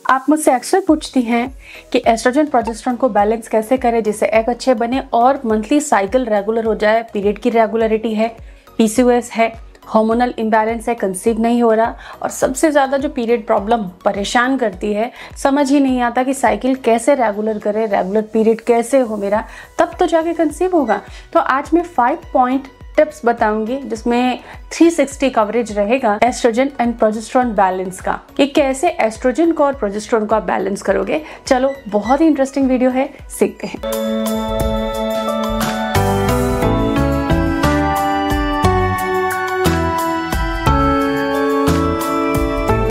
आप मुझसे अक्सर पूछती हैं कि एस्ट्रोजन प्रोजेस्टेरोन को बैलेंस कैसे करें जिससे एग अच्छे बने और मंथली साइकिल रेगुलर हो जाए। पीरियड की रेगुलरिटी है, पीसीओएस है, हार्मोनल इम्बैलेंस है, कंसीव नहीं हो रहा, और सबसे ज़्यादा जो पीरियड प्रॉब्लम परेशान करती है, समझ ही नहीं आता कि साइकिल कैसे रेगुलर करें, रेगुलर पीरियड कैसे हो मेरा, तब तो जाके कंसीव होगा। तो आज मैं 5 पॉइंट टिप्स बताऊंगी जिसमें 360 कवरेज रहेगा एस्ट्रोजन एंड प्रोजेस्टेरोन बैलेंस का, कि कैसे एस्ट्रोजन को और प्रोजेस्टेरोन को आप बैलेंस करोगे। चलो, बहुत ही इंटरेस्टिंग वीडियो है, सीखते हैं।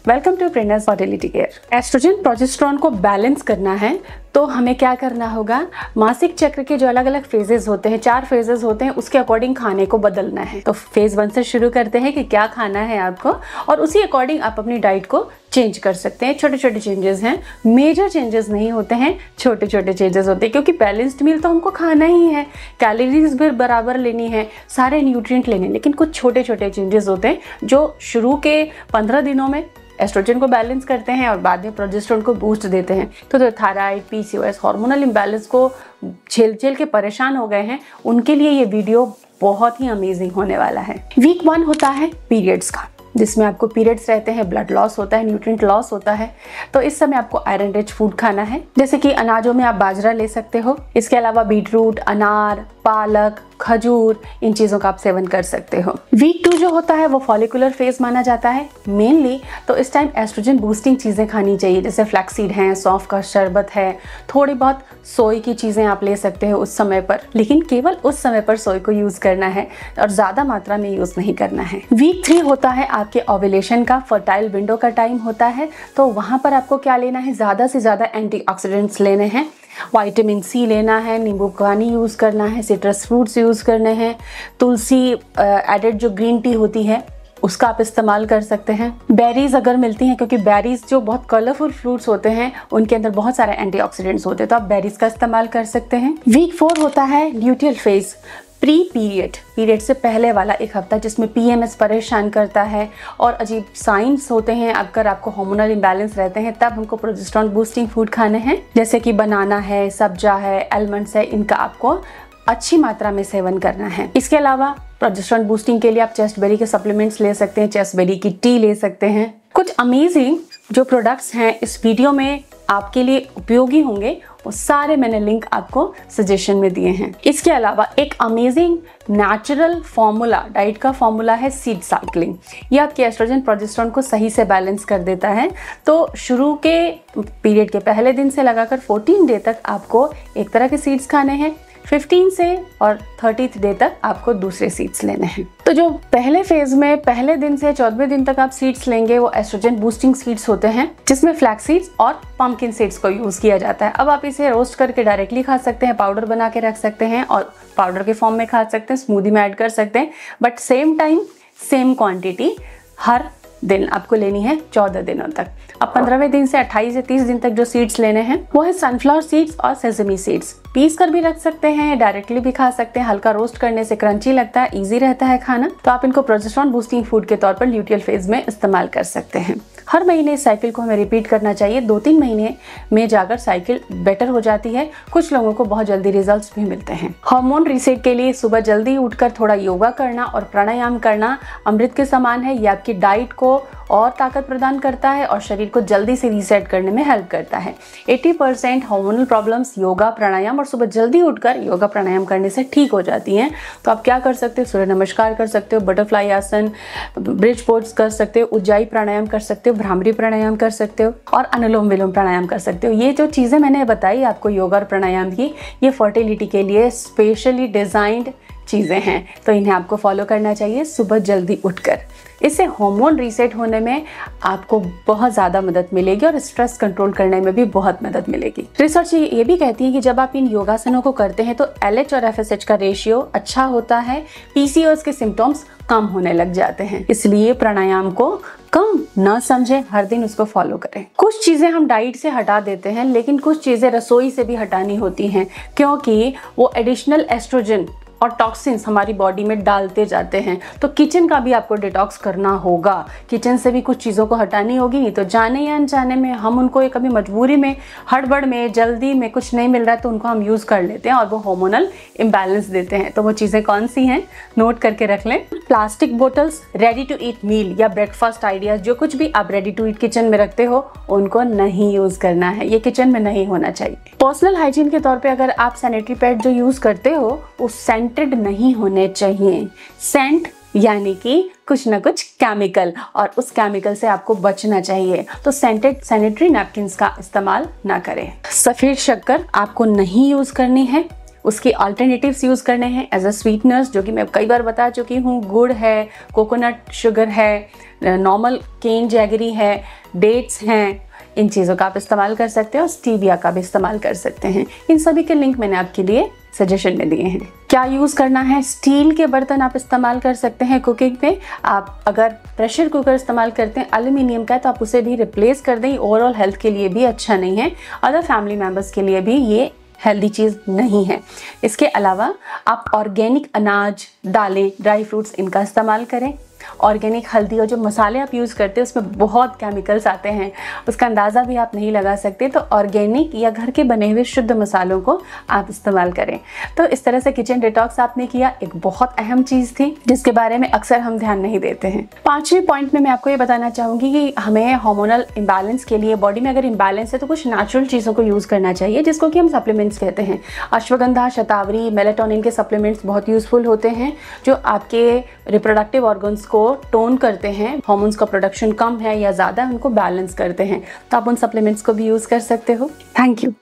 Welcome to Prerna's fertility care. Estrogen progesterone को बैलेंस करना है तो हमें क्या करना होगा, मासिक चक्र के जो अलग अलग फेजेस होते हैं, 4 फेजेस होते हैं, उसके अकॉर्डिंग खाने को बदलना है। तो फेज 1 से शुरू करते हैं कि क्या खाना है आपको, और उसी अकॉर्डिंग आप अपनी डाइट को चेंज कर सकते हैं। छोटे छोटे चेंजेस हैं, मेजर चेंजेस नहीं होते हैं, छोटे छोटे चेंजेस होते हैं, क्योंकि बैलेंस्ड मील तो हमको खाना ही है, कैलोरीज भी बराबर लेनी है, सारे न्यूट्रिएंट लेने, लेकिन कुछ छोटे छोटे चेंजेस होते हैं जो शुरू के 15 दिनों में एस्ट्रोजन को बैलेंस करते हैं और बाद में प्रोजेस्टेरोन को बूस्ट देते हैं। तो थायराइड, पीसीओएस, हार्मोनल इम्बैलेंस को झेल के परेशान हो गए हैं, उनके लिए ये वीडियो बहुत ही अमेजिंग होने वाला है। वीक 1 होता है पीरियड्स का, जिसमें आपको पीरियड्स रहते हैं, ब्लड लॉस होता है, न्यूट्रिएंट लॉस होता है। तो इस समय आपको आयरन रिच फूड खाना है, जैसे कि अनाजों में आप बाजरा ले सकते हो, इसके अलावा बीटरूट, अनार, पालक, खजूर, इन चीज़ों का आप सेवन कर सकते हो। वीक 2 जो होता है वो फॉलिकुलर फेज माना जाता है मेनली, तो इस टाइम एस्ट्रोजन बूस्टिंग चीज़ें खानी चाहिए, जैसे फ्लैक्सीड है, सौंफ का शरबत है, थोड़ी बहुत सोई की चीज़ें आप ले सकते हो उस समय पर, लेकिन केवल उस समय पर सोई को यूज़ करना है और ज़्यादा मात्रा में यूज़ नहीं करना है। वीक 3 होता है आपके ओव्यूलेशन का, फर्टाइल विंडो का टाइम होता है, तो वहाँ पर आपको क्या लेना है, ज़्यादा से ज़्यादा एंटीऑक्सीडेंट्स लेने हैं, विटामिन सी लेना है, नींबू पानी यूज़ करना है, सिट्रस फ्रूट्स यूज़ करने हैं, तुलसी एडेड जो ग्रीन टी होती है उसका आप इस्तेमाल कर सकते हैं। बेरीज अगर मिलती हैं, क्योंकि बेरीज जो बहुत कलरफुल फ्रूट्स होते हैं उनके अंदर बहुत सारे एंटीऑक्सीडेंट्स होते हैं, तो आप बेरीज का इस्तेमाल कर सकते हैं। वीक 4 होता है ल्यूटियल फेज, प्री पीरियड से पहले वाला 1 हफ्ता, जिसमें पीएमएस परेशान करता है और अजीब साइंस होते हैं। अगर आपको हार्मोनल इम्बैलेंस रहते हैं तब हमको प्रोजेस्टेरोन बूस्टिंग फूड खाने हैं, जैसे कि बनाना है, सब्जा है, आलमंड्स है, इनका आपको अच्छी मात्रा में सेवन करना है। इसके अलावा प्रोजेस्टेरोन बूस्टिंग के लिए आप चेस्टबेरी के सप्लीमेंट्स ले सकते हैं, चेस्टबेरी की टी ले सकते हैं। कुछ अमेजिंग जो प्रोडक्ट्स हैं इस वीडियो में आपके लिए उपयोगी होंगे, वो सारे मैंने लिंक आपको सजेशन में दिए हैं। इसके अलावा एक अमेजिंग नेचुरल फॉर्मूला, डाइट का फॉर्मूला है सीड साइक्लिंग। ये आपके एस्ट्रोजन प्रोजेस्टेरोन को सही से बैलेंस कर देता है। तो शुरू के पीरियड के पहले दिन से लगाकर 14 डे तक आपको एक तरह के सीड्स खाने हैं, 15 से और 30th डे तक आपको दूसरे सीड्स लेने हैं। तो जो पहले फेज में पहले दिन से 14वें दिन तक आप सीड्स लेंगे वो एस्ट्रोजन बूस्टिंग सीड्स होते हैं, जिसमें फ्लैक्स सीड्स और पंपकिन सीड्स को यूज किया जाता है। अब आप इसे रोस्ट करके डायरेक्टली खा सकते हैं, पाउडर बना के रख सकते हैं और पाउडर के फॉर्म में खा सकते हैं, स्मूदी में ऐड कर सकते हैं, but same time same quantity हर दिन आपको लेनी है 14 दिनों तक। अब 15वें दिन से 28 या 30 दिन तक जो सीड्स लेने हैं वो है सनफ्लावर सीड्स और सेसमी सीड्स। पीस कर भी रख सकते हैं, डायरेक्टली भी खा सकते हैं, हल्का रोस्ट करने से क्रंची लगता है, इजी रहता है खाना, तो आप इनको प्रोजेस्टेरोन बूस्टिंग फूड के तौर पर ल्यूटियल फेज में इस्तेमाल कर सकते हैं। हर महीने इस साइकिल को हमें रिपीट करना चाहिए, 2-3 महीने में जाकर साइकिल बेटर हो जाती है। कुछ लोगों को बहुत जल्दी रिजल्ट्स भी मिलते हैं। हार्मोन रीसेट के लिए सुबह जल्दी उठकर थोड़ा योगा करना और प्राणायाम करना अमृत के समान है। ये आपकी डाइट को और ताकत प्रदान करता है और शरीर को जल्दी से रीसेट करने में हेल्प करता है। 80% हार्मोनल प्रॉब्लम्स योगा, प्राणायाम और सुबह जल्दी उठकर योगा प्राणायाम करने से ठीक हो जाती हैं। तो आप क्या कर सकते हो, सूर्य नमस्कार कर सकते हो, बटरफ्लाई आसन, ब्रिज पोज कर सकते हो, उज्जाई प्राणायाम कर सकते हो, भ्रामरी प्राणायाम कर सकते हो और अनुलोम विलोम प्राणायाम कर सकते हो। ये जो चीज़ें मैंने बताई आपको योगा और प्राणायाम की, ये फर्टिलिटी के लिए स्पेशली डिजाइंड चीज़ें हैं, तो इन्हें आपको फॉलो करना चाहिए सुबह जल्दी उठकर। इससे हार्मोन रीसेट होने में आपको बहुत ज़्यादा मदद मिलेगी और स्ट्रेस कंट्रोल करने में भी बहुत मदद मिलेगी। रिसर्च ये भी कहती है कि जब आप इन योगासनों को करते हैं तो LH और FSH का रेशियो अच्छा होता है, PCOS के सिम्टम्स कम होने लग जाते हैं। इसलिए प्राणायाम को कम न समझें, हर दिन उसको फॉलो करें। कुछ चीज़ें हम डाइट से हटा देते हैं, लेकिन कुछ चीज़ें रसोई से भी हटानी होती हैं, क्योंकि वो एडिशनल एस्ट्रोजन और टॉक्सिन्स हमारी बॉडी में डालते जाते हैं। तो किचन का भी आपको डिटॉक्स करना होगा, किचन से भी कुछ चीज़ों को हटानी होगी, नहीं तो जाने या अनजाने में हम उनको कभी मजबूरी में, हड़बड़ में, जल्दी में कुछ नहीं मिल रहा है तो उनको हम यूज़ कर लेते हैं और वो हार्मोनल इम्बैलेंस देते हैं। तो वो चीज़ें कौन सी हैं, नोट करके रख लें। Plastic bottles, ready to eat meal या ब्रेकफास्ट आइडियाज, जो कुछ भी आप रेडी टू ईट किचन में रखते हो उनको नहीं यूज़ करना है, ये किचन में नहीं होना चाहिए। पर्सनल हाइजीन के तौर पे अगर आप सैनिटरी पैड जो यूज़ करते हो वो सेंटेड नहीं होने चाहिए। सेंट यानी कि कुछ ना कुछ केमिकल, और उस केमिकल से आपको बचना चाहिए। तो सेंटेड सैनिटरी नैपकिन्स का इस्तेमाल ना करें। सफ़ेद शक्कर आपको नहीं यूज़ करनी है, उसके अल्टरनेटिव्स यूज़ करने हैं एज अ स्वीटनर्स, जो कि मैं कई बार बता चुकी हूँ। गुड़ है, कोकोनट शुगर है, नॉर्मल केन जैगरी है, डेट्स हैं, इन चीज़ों का आप इस्तेमाल कर सकते हैं और स्टीविया का भी इस्तेमाल कर सकते हैं। इन सभी के लिंक मैंने आपके लिए सजेशन में दिए हैं। क्या यूज़ करना है, स्टील के बर्तन आप इस्तेमाल कर सकते हैं कुकिंग में। आप अगर प्रेशर कुकर इस्तेमाल करते हैं एल्यूमिनियम का, तो आप उसे भी रिप्लेस कर दें, ओवरऑल हेल्थ के लिए भी अच्छा नहीं है, अदर फैमिली मेम्बर्स के लिए भी ये हेल्दी चीज़ नहीं है। इसके अलावा आप ऑर्गेनिक अनाज, दालें, ड्राई फ्रूट्स इनका इस्तेमाल करें। ऑर्गेनिक हल्दी और जो मसाले आप यूज़ करते हैं उसमें बहुत केमिकल्स आते हैं, उसका अंदाज़ा भी आप नहीं लगा सकते। तो ऑर्गेनिक या घर के बने हुए शुद्ध मसालों को आप इस्तेमाल करें। तो इस तरह से किचन डिटॉक्स आपने किया, एक बहुत अहम चीज़ थी जिसके बारे में अक्सर हम ध्यान नहीं देते हैं। 5वें पॉइंट में मैं आपको ये बताना चाहूँगी कि हमें हार्मोनल इम्बैलेंस के लिए, बॉडी में अगर इम्बैलेंस है तो कुछ नेचुरल चीज़ों को यूज़ करना चाहिए, जिसको कि हम सप्लीमेंट्स कहते हैं। अश्वगंधा, शतावरी, मेलाटोनिन के सप्लीमेंट्स बहुत यूज़फुल होते हैं, जो आपके रिप्रोडक्टिव ऑर्गन्स को टोन करते हैं। हार्मोन्स का प्रोडक्शन कम है या ज़्यादा, उनको बैलेंस करते हैं। तो आप उन सप्लीमेंट्स को भी यूज़ कर सकते हो। Thank you.